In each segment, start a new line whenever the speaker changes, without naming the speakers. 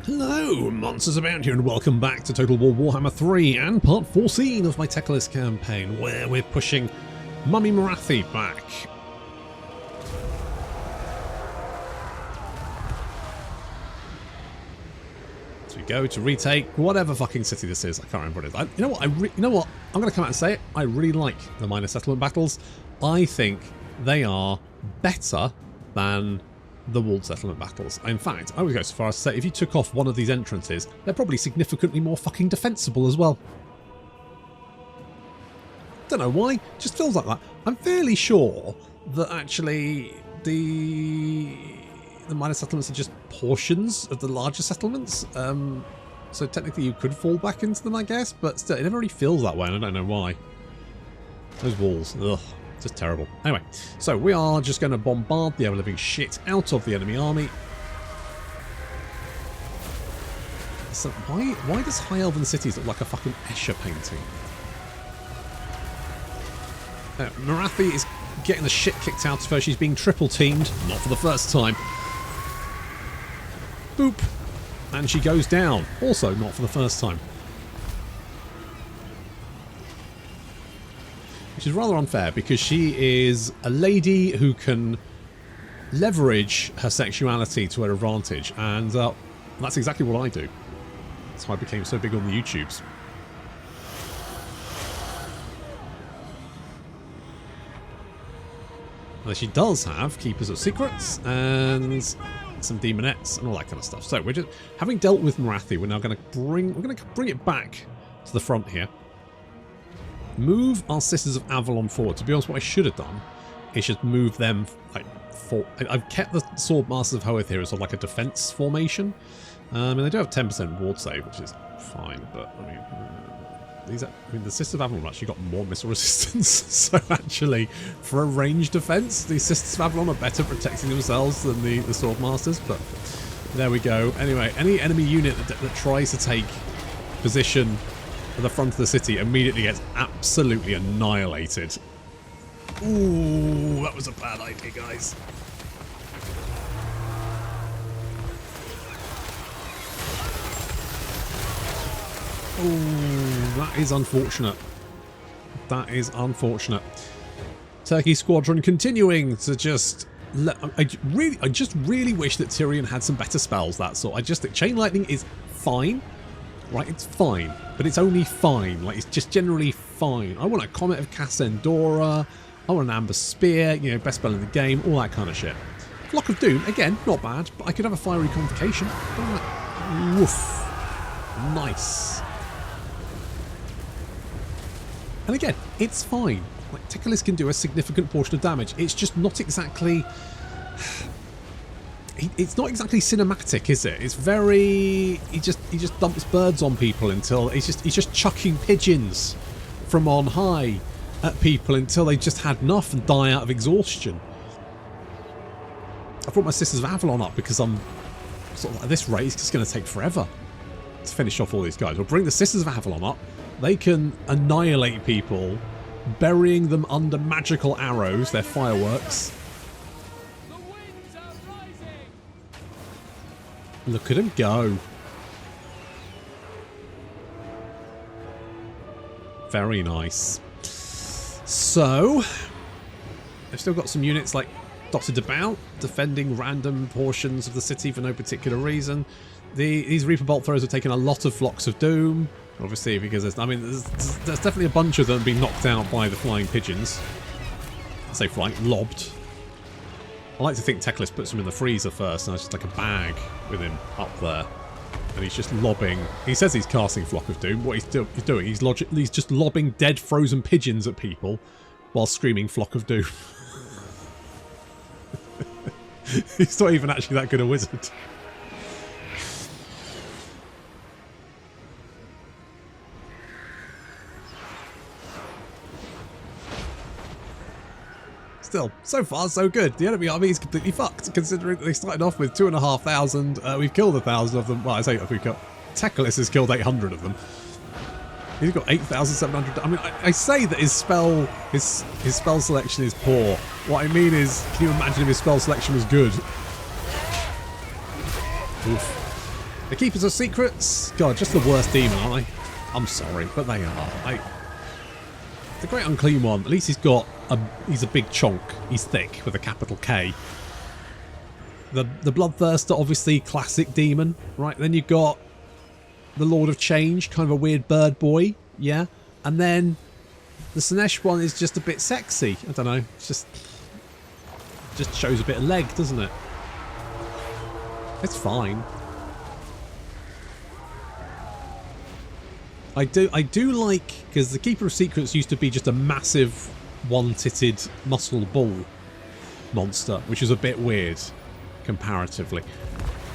Hello, monsters about here, and welcome back to Total War Warhammer 3 and part 14 of my Teclis campaign, where we're pushing Mummy Morathi back. So we go to retake whatever fucking city this is. I can't remember what it is. You know what? I'm going to come out and say it. I really like the minor settlement battles. I think they are better than the walled settlement battles. In fact, I would go so far as to say if you took off one of these entrances, they're probably significantly more fucking defensible as well. Don't know why, just feels like that. I'm fairly sure that actually the minor settlements are just portions of the larger settlements. So technically you could fall back into them, I guess, but still, it never really feels that way, and I don't know why. Those walls, ugh. Just terrible. Anyway, so we are just going to bombard the ever-living shit out of the enemy army. So why does High Elven Cities look like a fucking Escher painting? Morathi is getting the shit kicked out of her. She's being triple teamed, not for the first time. Boop. And she goes down, also not for the first time. Which is rather unfair because she is a lady who can leverage her sexuality to her advantage, and that's exactly what I do. That's why I became so big on the YouTubes. Now, she does have Keepers of Secrets and some Demonettes and all that kind of stuff. So we're just having dealt with Morathi, we're now going to bring it back to the front here. Move our Sisters of Avalon forward. To be honest, what I should have done is just move them like I've kept the Sword Masters of Hoeth here as sort of like a defense formation. I mean, they do have 10% ward save, which is fine, but I mean, the Sisters of Avalon have actually got more missile resistance. So actually, for a range defense, the Sisters of Avalon are better protecting themselves than the Sword Masters. But there we go. Anyway, any enemy unit that tries to take position at the front of the city immediately gets absolutely annihilated. Ooh, that was a bad idea, guys. Ooh, that is unfortunate. That is unfortunate. Turkey Squadron continuing to just... I just really wish that Tyrion had some better spells, that sort. I just think Chain Lightning is fine. Right, it's fine, but it's only fine. Like, it's just generally fine. I want a Comet of Cassandora. I want an Amber Spear, you know, best spell in the game, all that kind of shit. Flock of Doom, again, not bad, but I could have a Fiery Convocation. Woof. Nice. And again, it's fine. Like, Teclis can do a significant portion of damage. It's just not exactly... It's not exactly cinematic, is it? It's very... He just dumps birds on people until... He's just chucking pigeons from on high at people until they just had enough and die out of exhaustion. I brought my Sisters of Avalon up because I'm sort of at this rate, it's just going to take forever to finish off all these guys. We'll bring the Sisters of Avalon up. They can annihilate people, burying them under magical arrows, their fireworks. Look at him go. Very nice. So, they've still got some units like dotted about, defending random portions of the city for no particular reason. These Reaper Bolt Throwers have taken a lot of Flocks of Doom, obviously, because there's definitely a bunch of them being knocked out by the flying pigeons. I say flying, lobbed. I like to think Teclis puts him in the freezer first, and it's just like a bag with him up there. And he's just lobbing... He says he's casting Flock of Doom. What he's doing, he's just lobbing dead frozen pigeons at people while screaming Flock of Doom. He's not even actually that good a wizard. Still, so far so good. The enemy army is completely fucked, considering that they started off with 2,500. We've killed 1,000 of them. Well, I say we've got... Teclis has killed 800 of them. He's got 8,700. I mean, I say that his spell selection is poor. What I mean is, can you imagine if his spell selection was good? Oof. The Keepers of Secrets, God, just the worst demon, aren't they? I'm sorry, but they are. The Great Unclean One, at least he's a big chonk. He's thick with a capital K. The Bloodthirster, obviously classic demon, right? Then you've got the Lord of Change, kind of a weird bird boy, yeah. And then the Slaanesh one is just a bit sexy. I don't know. It's just shows a bit of leg, doesn't it? It's fine. I do like, because the Keeper of Secrets used to be just a massive one-titted muscle bull monster, which is a bit weird comparatively.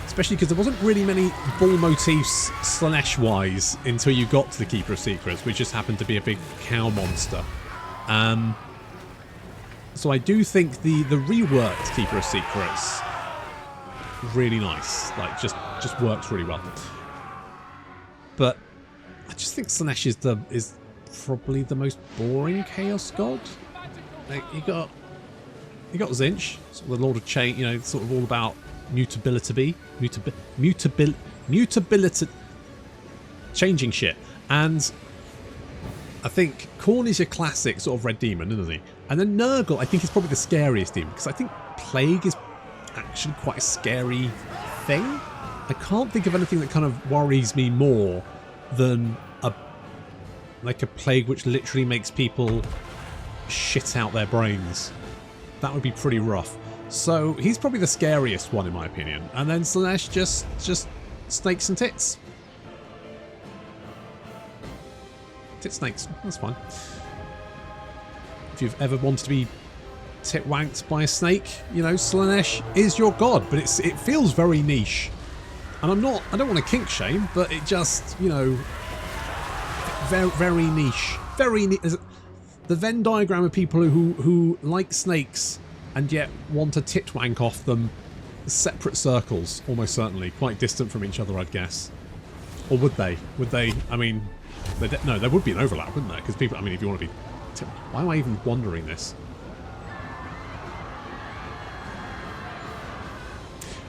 Especially because there wasn't really many bull motifs Slaanesh-wise until you got to the Keeper of Secrets, which just happened to be a big cow monster. So I do think the reworked Keeper of Secrets really nice. Like just works really well. But I just think Slaanesh is probably the most boring Chaos God. Like you got Zinch, sort of the Lord of Change, you know, sort of all about mutability, changing shit. And I think Khorne is your classic sort of red demon, isn't he? And then Nurgle, I think, is probably the scariest demon, because I think Plague is actually quite a scary thing. I can't think of anything that kind of worries me more than a plague which literally makes people shit out their brains. That would be pretty rough. So he's probably the scariest one in my opinion. And then Slaanesh just snakes and tits. Tit snakes, that's fine. If you've ever wanted to be tit wanked by a snake, you know, Slaanesh is your god, but it feels very niche. And I don't want to kink shame, but it just, you know, very niche. Very the Venn diagram of people who like snakes and yet want to tit wank off them, separate circles, almost certainly, quite distant from each other, I'd guess. Or would they? Would they? I mean, no, there would be an overlap, wouldn't there? Because people, I mean, if you want to be, why am I even wondering this?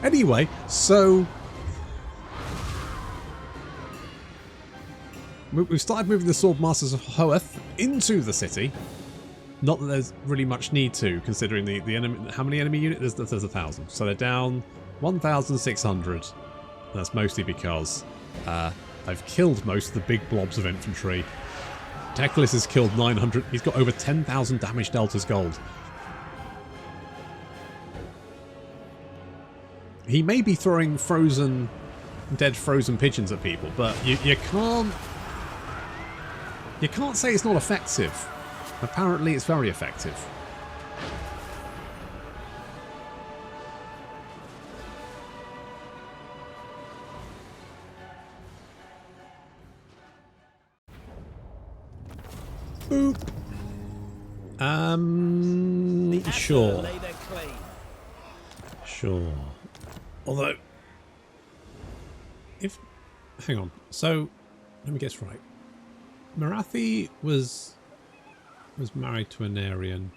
Anyway, so we've started moving the Swordmasters of Hoeth into the city. Not that there's really much need to, considering the enemy. How many enemy units? There's 1,000. So they're down 1,600. That's mostly because I've killed most of the big blobs of infantry. Teclis has killed 900. He's got over 10,000 damage deltas gold. He may be throwing dead frozen pigeons at people, but you can't say it's not effective. Apparently it's very effective. Boop. Sure. Sure. Although, hang on. So, let me guess right. Morathi was married to an Aryan,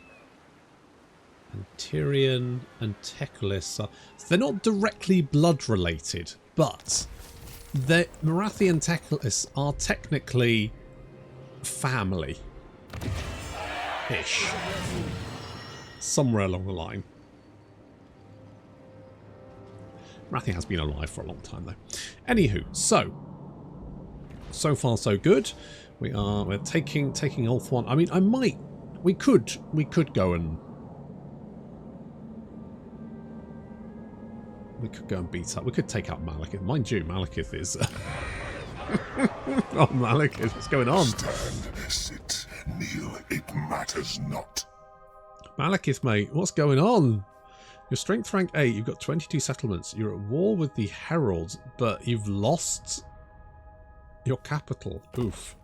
and Tyrion and Teclis are, so they're not directly blood related, but Morathi and Teclis are technically family-ish, somewhere along the line. Morathi has been alive for a long time though. Anywho, so far so good. We're taking Ulth 1. I mean, we could go and beat up. We could take out Malekith. Mind you, Malekith is oh, Malekith, what's going on?
Stand, sit, kneel, it matters not.
Malekith, mate, what's going on? Your strength rank 8, you've got 22 settlements. You're at war with the Heralds, but you've lost your capital. Oof.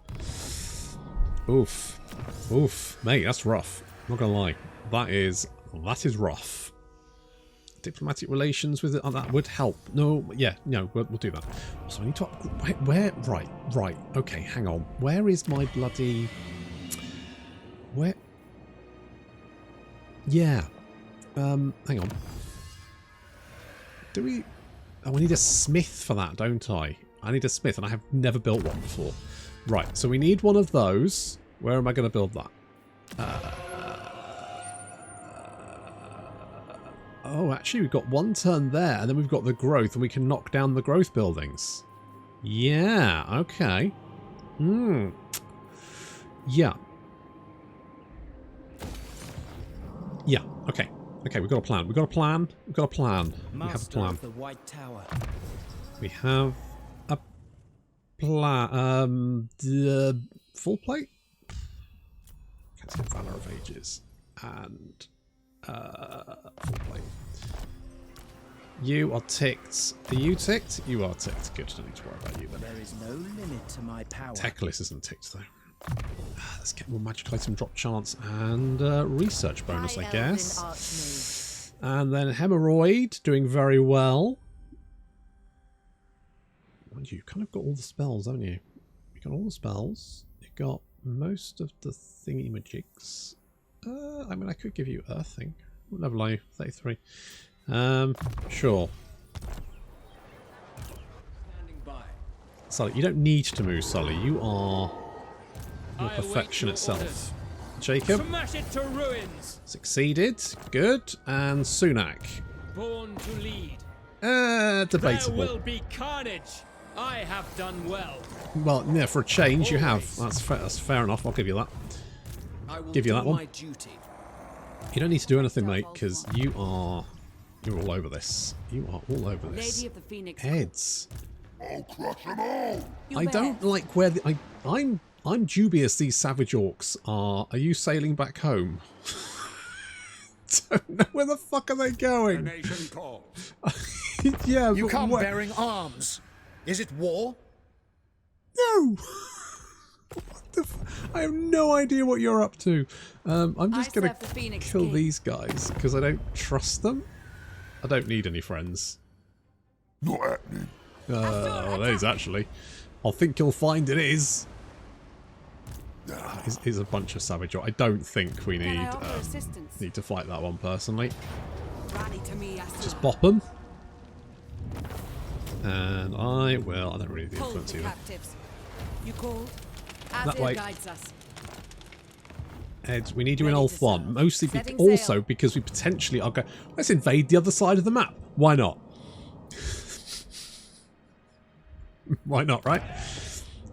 Oof. Oof. Mate, that's rough. I'm not gonna lie. That is rough. Diplomatic relations with it, that would help. No, yeah, no, we'll do that. So I need to... Where? Right. Okay, hang on. Where is my bloody... Where? Yeah. Hang on. Do we... Oh, I need a smith for that, don't I? I need a smith, and I have never built one before. Right, so we need one of those. Where am I going to build that? Oh, actually, we've got one turn there, and then we've got the growth, and we can knock down the growth buildings. Yeah, okay. Yeah. Yeah, okay. Okay, we've got a plan. We've got a plan. We've got a plan. We have a plan.
The White Tower.
We have a plan. Full plate? Can't say Valor of Ages. And full plate. You are ticked. Are you ticked? You are ticked. Good, don't need to worry about you then.
There is no limit to my power.
Teclis isn't ticked though. Let's get more magic item drop chance and research bonus, I guess. And then Hemorrhoid doing very well. Mind you, kind of got all the spells, haven't you? You got all the spells. You got most of the thingy magics. I mean, I could give you Earthing. What level are you? 33. Sure. Sully, you don't need to move, Sully. You are perfection itself. Jacob.
Smash it to ruins.
Succeeded. Good. And Sunak.
Born to lead.
Debatable.
There will be carnage. I have done well.
Well, yeah, for a change, you have. That's fair enough. I'll give you that. Give you that one. You don't need to do anything, mate, because you're all over this. You are all over this.
Lady of the Phoenix.
Heads.
I'll crush them all.
I don't like where I'm dubious these savage orcs are. Are you sailing back home? Don't know where the fuck are they going.
The nation calls.
Yeah,
You
but
come
where?
bearing arms. Is it war?
No. What the I have no idea what you're up to. I'm just gonna kill these guys because I don't trust them. I don't need any friends.
Not happening.
Well, it is actually. I think you'll find it is. Is a bunch of savage. I don't think we need to fight that one personally. Just bop them. And I will. I don't really need the influence either.
You called?
That way.
Guides us.
Ed, we need you in Ulth 1. Mostly also because we potentially are going. Let's invade the other side of the map. Why not? Why not, right?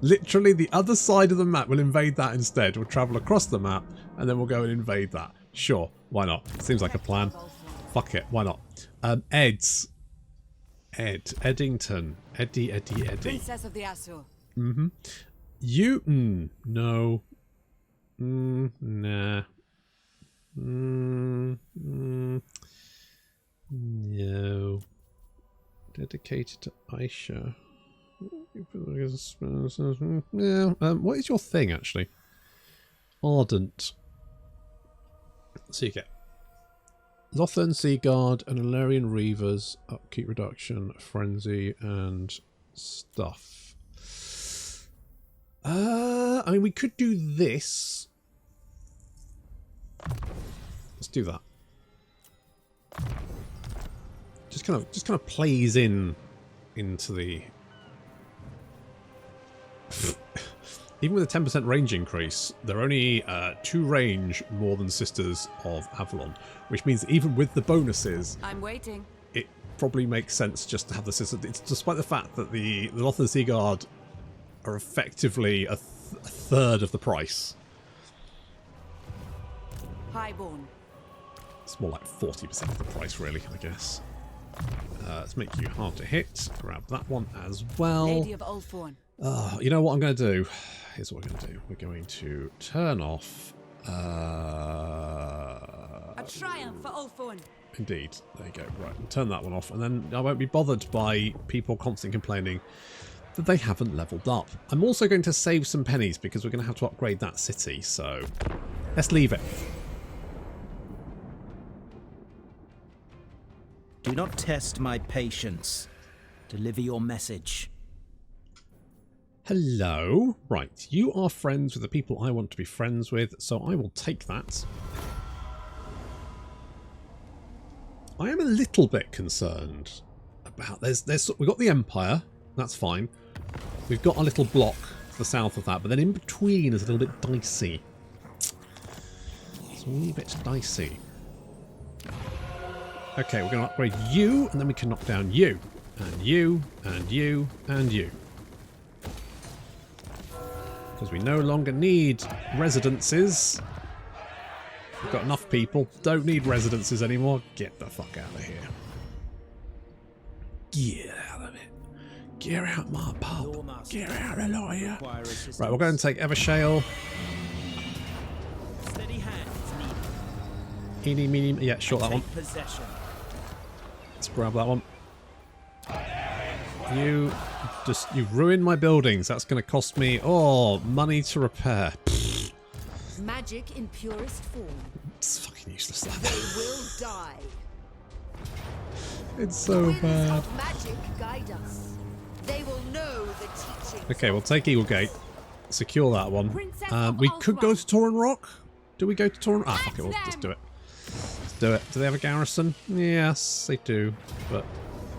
Literally the other side of the map. We'll invade that instead. We'll travel across the map and then we'll go and invade that. Sure, why not? Seems like a plan. Fuck it, why not? Eddington. Eddie.
Princess of the ASUS.
Mm-hmm. You, no. Nah. No. Dedicated to Aisha. Yeah. What is your thing actually? Ardent. So you get Lothern Seaguard and Illyrian Reavers, upkeep reduction, frenzy, and stuff. I mean, we could do this. Let's do that. Just kind of plays into the. Even with a 10% range increase, they're only 2 range more than Sisters of Avalon, which means even with the bonuses,
I'm waiting.
It probably makes sense just to have the Sisters. It's despite the fact that the Lothern Seaguard are effectively a third of the price.
Highborn.
It's more like 40% of the price, really, I guess. Let's make you hard to hit. Grab that one as well.
Lady of Ulthorn.
You know what I'm going to do? Here's what we're going to do. We're going to turn off...
A triumph for Ulthorn.
Indeed. There you go. Right, we'll turn that one off. And then I won't be bothered by people constantly complaining that they haven't leveled up. I'm also going to save some pennies because we're going to have to upgrade that city. So let's leave it.
Do not test my patience. Deliver your message.
Hello. Right, you are friends with the people I want to be friends with, so I will take that. I am a little bit concerned about. We've got the Empire. That's fine. We've got a little block to the south of that, but then in between is a little bit dicey. It's a wee bit dicey. Okay, we're going to upgrade you, and then we can knock down you. And you, and you, and you. Because we no longer need residences. We've got enough people. Don't need residences anymore. Get the fuck out of here. Get out of it. Get out my pub. Get out of here. Right, we'll go and take Evershale.
Steady hand is needed.
Eeny, meeny, yeah, short that one.
Take possession.
Let's grab that one. You've ruined my buildings. That's going to cost me, money to repair. Pfft.
Magic in purest form.
It's fucking useless.
They will die.
It's so
Winds
bad.
of magic guide us. They will know the teachings.
Okay, we'll take Eagle Gate. Secure that one.
Princess of
We could go
Ultron.
to Torrent Rock. Do we go to Torrent? Ah, fuck it. We'll just do it. Let's do it. Do they have a garrison? Yes, they do. But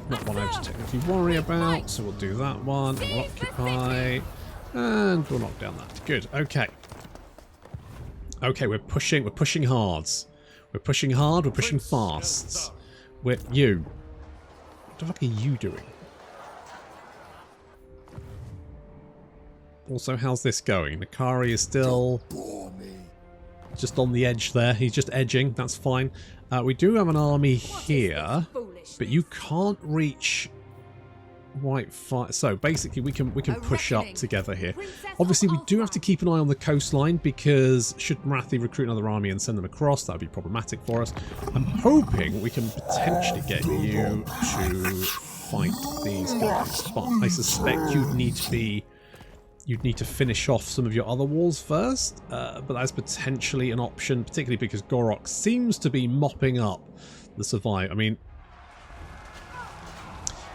not one I have to technically worry about. So we'll do that one. And we'll occupy. And we'll knock down that. Good. Okay. Okay, we're pushing hard. We're pushing hard, we're pushing fast. What the fuck are you doing? Also, how's this going? Nakari is still just on the edge there. He's just edging, that's fine. We do have an army here, but you can't reach White Fire. So basically we can push up together here. Obviously we do have to keep an eye on the coastline, because should Marathi recruit another army and send them across, that would be problematic for us. I'm hoping we can potentially get you to fight these guys, but I suspect you'd need to finish off some of your other walls first, but that's potentially an option, particularly because Gorok seems to be mopping up the survive. I mean,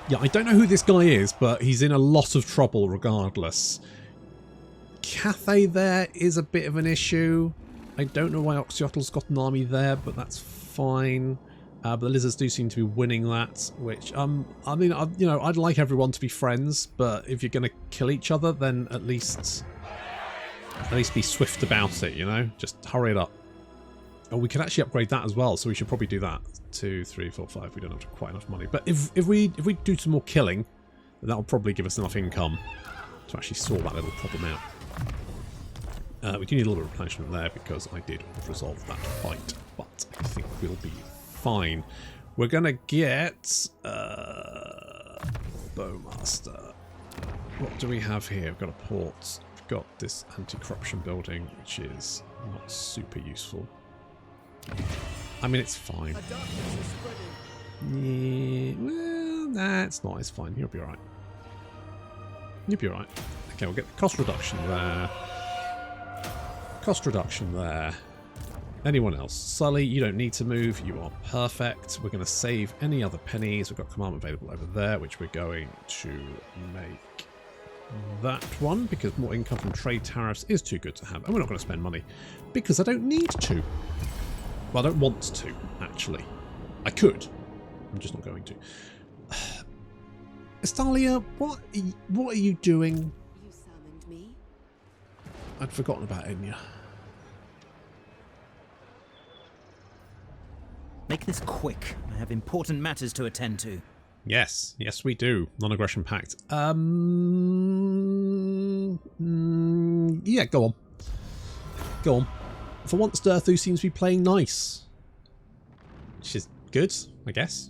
yeah, I don't know who this guy is, but he's in a lot of trouble regardless. Cathay there is a bit of an issue. I don't know why Oxyotl's got an army there, but that's fine. But the lizards do seem to be winning that, which, I mean, I'd like everyone to be friends, but if you're going to kill each other, then at least be swift about it, you know? Just hurry it up. Oh, we can actually upgrade that as well, so we should probably do that. 2, 3, 4, 5. We don't have quite enough money, but if we do some more killing, then that'll probably give us enough income to actually sort that little problem out. We do need a little bit of replenishment there because I did resolve that fight, but I think we'll be fine. We're gonna get Bowmaster. What do we have here? We've got a port. We've got this anti-corruption building, which is not super useful. I mean, it's fine. Yeah, well, nah, it's not. It's fine. You'll be alright. You'll be alright. Okay, we'll get the cost reduction there. Cost reduction there. Anyone else? Sully, you don't need to move. You are perfect. We're going to save any other pennies. We've got command available over there, which we're going to make that one, because more income from trade tariffs is too good to have. And we're not going to spend money because I don't need to. Well, I don't want to, actually. I could. I'm just not going to. Estalia, what are you doing?
You summoned me.
I'd forgotten about Enya.
Make this quick. I have important matters to attend to.
Yes, yes we do. Non-aggression pact. Yeah, go on. Go on. For once, Durthu seems to be playing nice. Which is good, I guess.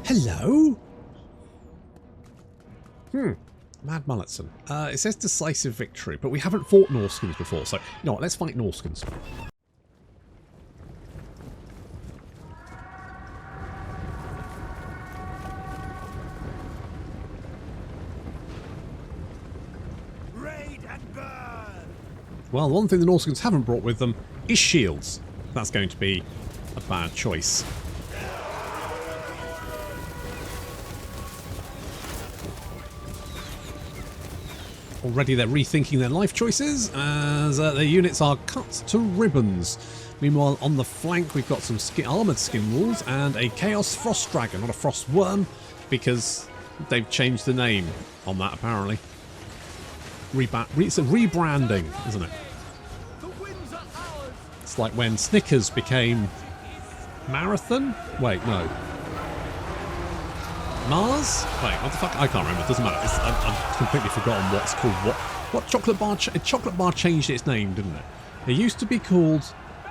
Hello? Mad Mulletson. It says decisive victory, but we haven't fought Norskans before, so you know what, let's fight Norskans. Well, one thing the Norskans haven't brought with them is shields. That's going to be a bad choice. Already they're rethinking their life choices as their units are cut to ribbons. Meanwhile, on the flank, we've got some armoured skin wolves and a Chaos Frost Dragon, not a Frost Worm, because they've changed the name on that, apparently. It's a rebranding, isn't it? It's like when Snickers became Marathon? Wait, no. Mars? Wait, what the fuck? I can't remember. It doesn't matter. I've completely forgotten what's called what. What chocolate bar? Chocolate bar changed its name, didn't it? It used to be called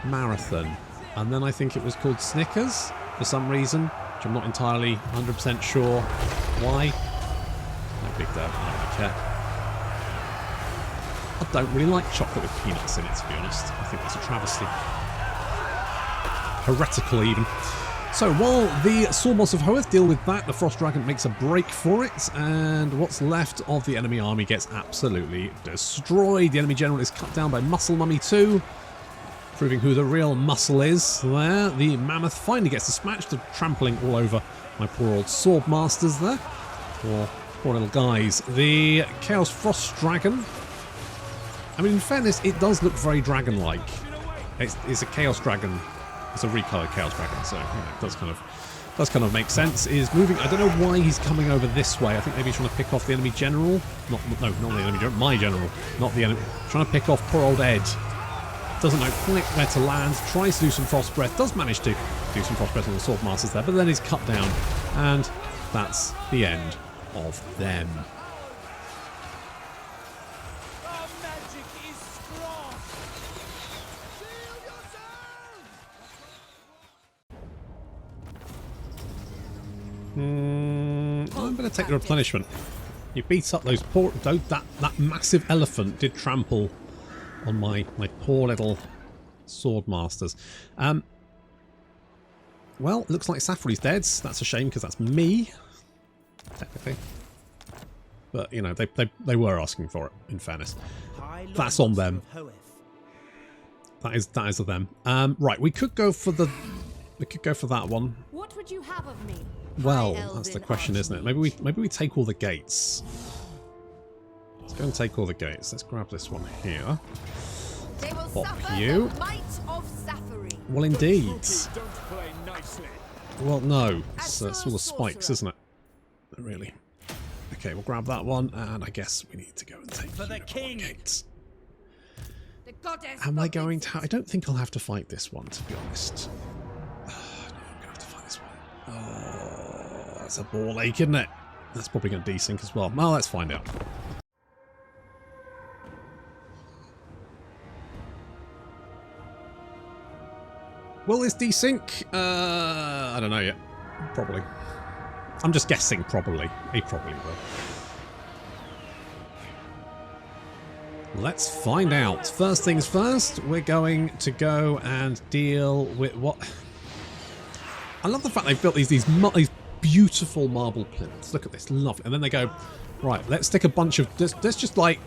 Marathon, and then I think it was called Snickers for some reason, which I'm not entirely 100% sure why. No big deal. I don't really care. I don't really like chocolate with peanuts in it, to be honest. I think that's a travesty. Heretical, even. So, while the Sawmoss of Hoeth deal with that, the Frost Dragon makes a break for it, and what's left of the enemy army gets absolutely destroyed. The enemy general is cut down by Muscle Mummy 2, proving who the real muscle is there. The Mammoth finally gets dispatched, trampling all over my poor old Sword Masters there. Poor little guys. The Chaos Frost Dragon. I mean, in fairness, it does look very dragon-like. It's a Chaos Dragon. It's a recolored Chaos Dragon, so you know, it does kind of make sense. Is moving. I don't know why he's coming over this way. I think maybe he's trying to pick off the enemy general. Not the enemy general. My general, not the enemy. Trying to pick off poor old Ed. Doesn't know quite where to land. Tries to do some Frost Breath. Does manage to do some Frost Breath on the Sword Masters there, but then he's cut down, and that's the end of them. I'm going to take the replenishment. You beat up those poor... That massive elephant did trample on my poor little Sword Masters. Well, looks like Saffrey's dead. That's a shame because that's me, technically. But, you know, they were asking for it, in fairness. That's on them. That is of them. Right, we could go for that one.
What would you have of me?
Well, that's the question, isn't it? Maybe we take all the gates. Let's go and take all the gates. Let's grab this one here.
They will
Pop
suffer
you.
the might of Saffrey.
Well, indeed.
Don't play nicely.
Well, no. It's all the spikes, isn't it? Really. Okay, we'll grab that one, and I guess we need to go and take
For the king.
gates.
The goddess
Am I
forbids
going
it.
to... I don't think I'll have to fight this one, to be honest. No, I'm going to have to fight this one. Oh, that's a ball ache, isn't it? That's probably going to desync as well. Well, let's find out. Will this desync? I don't know yet. Probably. I'm just guessing probably. He probably will. Let's find out. First things first, we're going to go and deal with what... I love the fact they've built these beautiful marble plinths. Look at this, lovely. And then they go, right, let's stick a bunch of... Let's just, like,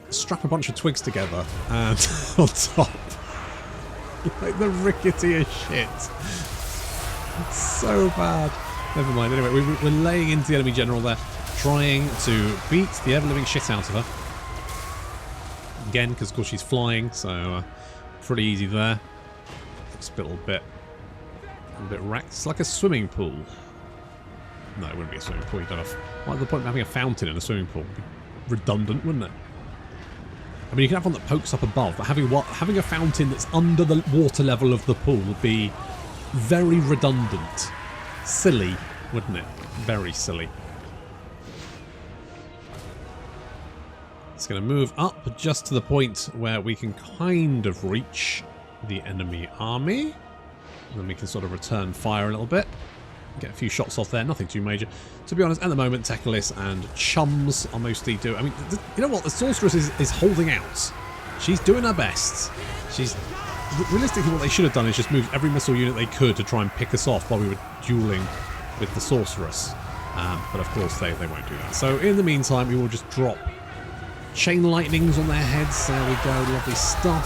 strap a bunch of twigs together and on top. Like the ricketiest shit. It's so bad. Never mind. Anyway, we're laying into the enemy general there, trying to beat the ever-living shit out of her. Again, because of course she's flying, so pretty easy there. It's a little bit wrecked. It's like a swimming pool. No, it wouldn't be a swimming pool. You don't have. What's the point of having a fountain in a swimming pool? It'd be redundant, wouldn't it? I mean, you can have one that pokes up above, but having a fountain that's under the water level of the pool would be very redundant. Silly, wouldn't it? Very silly. It's going to move up just to the point where we can kind of reach the enemy army. And then we can sort of return fire a little bit. Get a few shots off there, nothing too major. To be honest, at the moment, Teclis and Chums are mostly doing... I mean, you know what? The Sorceress is holding out. She's doing her best. She's... Realistically, what they should have done is just moved every missile unit they could to try and pick us off while we were dueling with the Sorceress. But of course, they won't do that. So in the meantime, we will just drop chain lightnings on their heads. There we go, lovely stuff.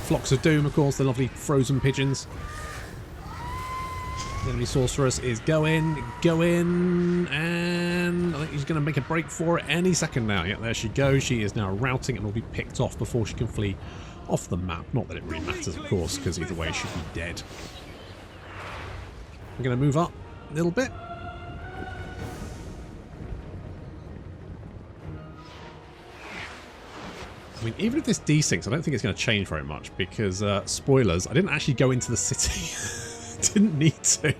Flocks of Doom, of course, the lovely frozen pigeons. The enemy sorceress is going, and I think he's going to make a break for it any second now. Yeah, there she goes. She is now routing and will be picked off before she can flee off the map. Not that it really matters, of course, because either way she'd be dead. We're going to move up a little bit. I mean, even if this desyncs, I don't think it's going to change very much because, spoilers, I didn't actually go into the city. Didn't need to.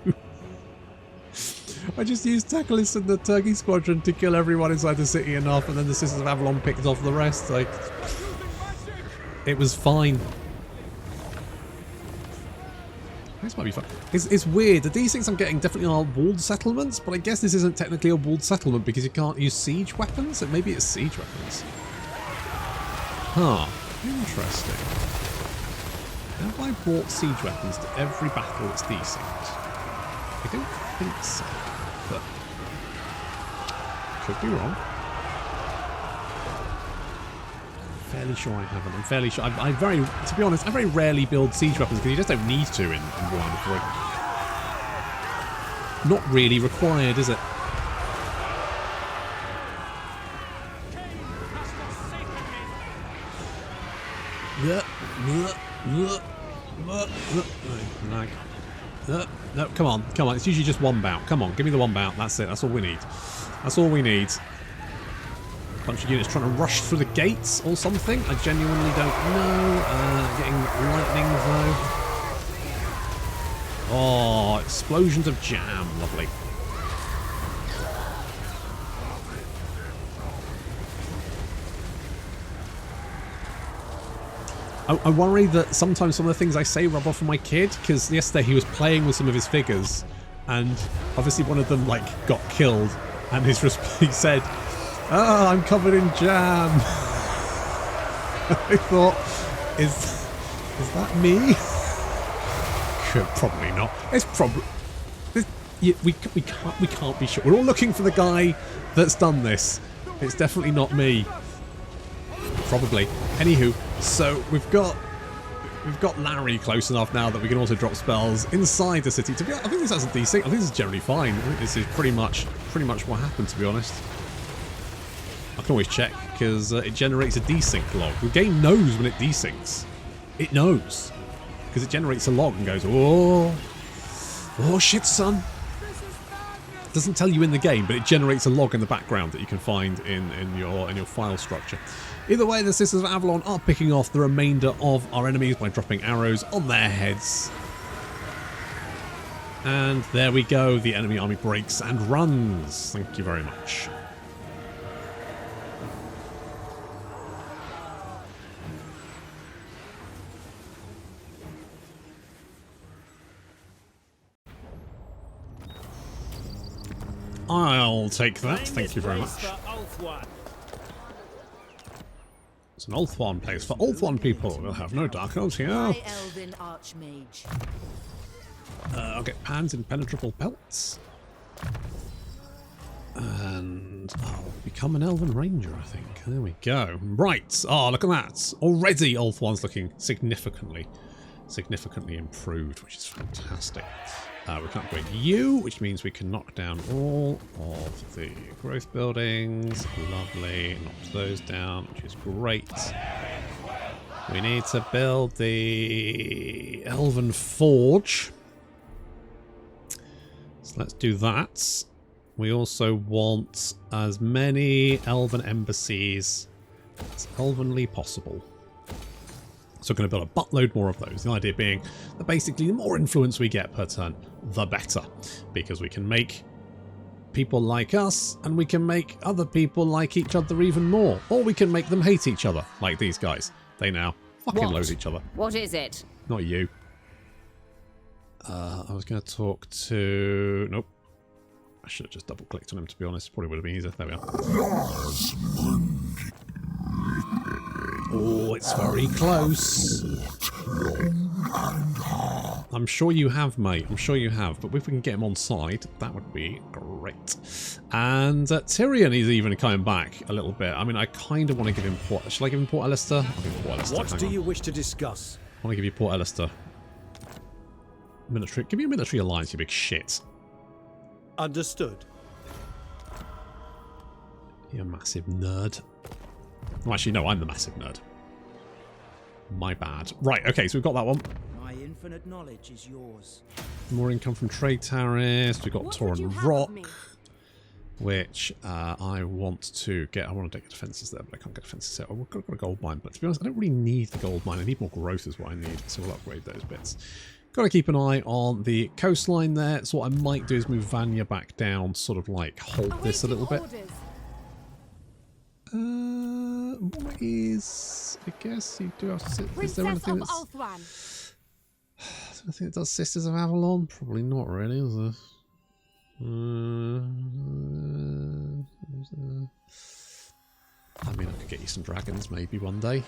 I just used Teclis and the Turkey Squadron to kill everyone inside the city enough, and then the Sisters of Avalon picked off the rest. Like, it was fine. This might be fun. It's weird. The desyncs I'm getting definitely are walled settlements, but I guess this isn't technically a walled settlement because you can't use siege weapons. So maybe it's siege weapons. Huh. Interesting. Have I brought siege weapons to every battle that's desynced? I don't think so, but could be wrong. I'm fairly sure I haven't. I'm fairly sure. To be honest, I very rarely build siege weapons because you just don't need to in Warhammer 3. Not really required, is it? No, come on. It's usually just one bout. Come on, give me the one bout. That's it. That's all we need. That's all we need. A bunch of units trying to rush through the gates or something. I genuinely don't know. Getting lightning though. Oh, explosions of jam. Lovely. I worry that sometimes some of the things I say rub off on my kid, because yesterday he was playing with some of his figures, and obviously one of them like got killed, and he said, "Oh, I'm covered in jam." I thought, is that me? Probably not. It's probably we can't be sure. We're all looking for the guy that's done this. It's definitely not me. Probably. Anywho, so we've got Larry close enough now that we can also drop spells inside the city. To be honest, I think this has a desync. I think this is generally fine. I think this is pretty much what happened, to be honest. I can always check because it generates a desync log. The game knows when it desyncs. It knows because it generates a log and goes, oh shit, son. It doesn't tell you in the game, but it generates a log in the background that you can find in your file structure. Either way, the Sisters of Avalon are picking off the remainder of our enemies by dropping arrows on their heads. And there we go. The enemy army breaks and runs. Thank you very much. I'll take that. Thank you very much. It's an Ulthuan place for Ulthuan people. We'll have no dark elves here.
Elven Archmage.
I'll get Pan's impenetrable pelts. And I'll become an Elven Ranger, I think. There we go. Right. Oh, look at that. Already Ulthuan's looking significantly improved, which is fantastic. We can upgrade you, which means we can knock down all of the growth buildings. Lovely. Knock those down, which is great. We need to build the Elven Forge. So let's do that. We also want as many Elven embassies as elvenly possible. So we're going to build a buttload more of those. The idea being that basically the more influence we get per turn, the better. Because we can make people like us, and we can make other people like each other even more. Or we can make them hate each other, like these guys. They now fucking load each other.
What is it?
Not you. I was going to talk to... Nope. I should have just double-clicked on him, to be honest. Probably would have been easier. There we are. Oh, it's very close. I'm sure you have, mate. I'm sure you have. But if we can get him on side, that would be great. And Tyrion is even coming back a little bit. I mean, I kind of want to give him Port... Shall I give him Port Alistair? I'll give him Port Alistair.
What do you wish to discuss?
I want to give you Port Alistair. military. Give me a military alliance, you big shit.
Understood.
You massive nerd. Well, actually, no, I'm the massive nerd. My bad. Right, okay, so we've got that one.
My infinite knowledge is yours.
More income from trade tariffs. We've got
What would you
Tauren
have
Rock,
of me?
which I want to get. I want to get defences there, but I can't get defences there. I've got a gold mine, but to be honest, I don't really need the gold mine. I need more growth is what I need, so we'll upgrade those bits. Got to keep an eye on the coastline there. So what I might do is move Vanya back down, sort of like hold this a little bit.
Orders.
What is... I guess you do have to... Is there
Princess
anything
of
that's...
Althwan.
Is there anything that does Sisters of Avalon? Probably not really, is there? I mean, I could get you some dragons maybe one day.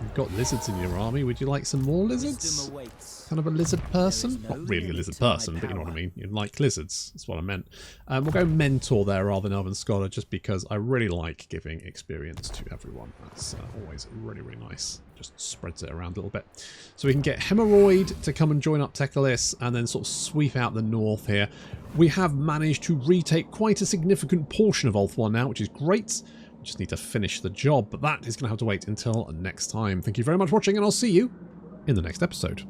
You've got lizards in your army. Would you like some more lizards?
Wisdom awaits.
Kind of a lizard person?
no
Not really a
limit
lizard
to my
person, but you know what I
power.
mean. You like lizards. That's what I meant. We'll go Mentor there rather than Elven Scholar, just because I really like giving experience to everyone. That's always really, really nice. Just spreads it around a little bit. So we can get Hemorrhoid to come and join up Teclis and then sort of sweep out the north here. We have managed to retake quite a significant portion of Ulthuan now, which is great. We just need to finish the job, but that is going to have to wait until next time. Thank you very much for watching, and I'll see you in the next episode.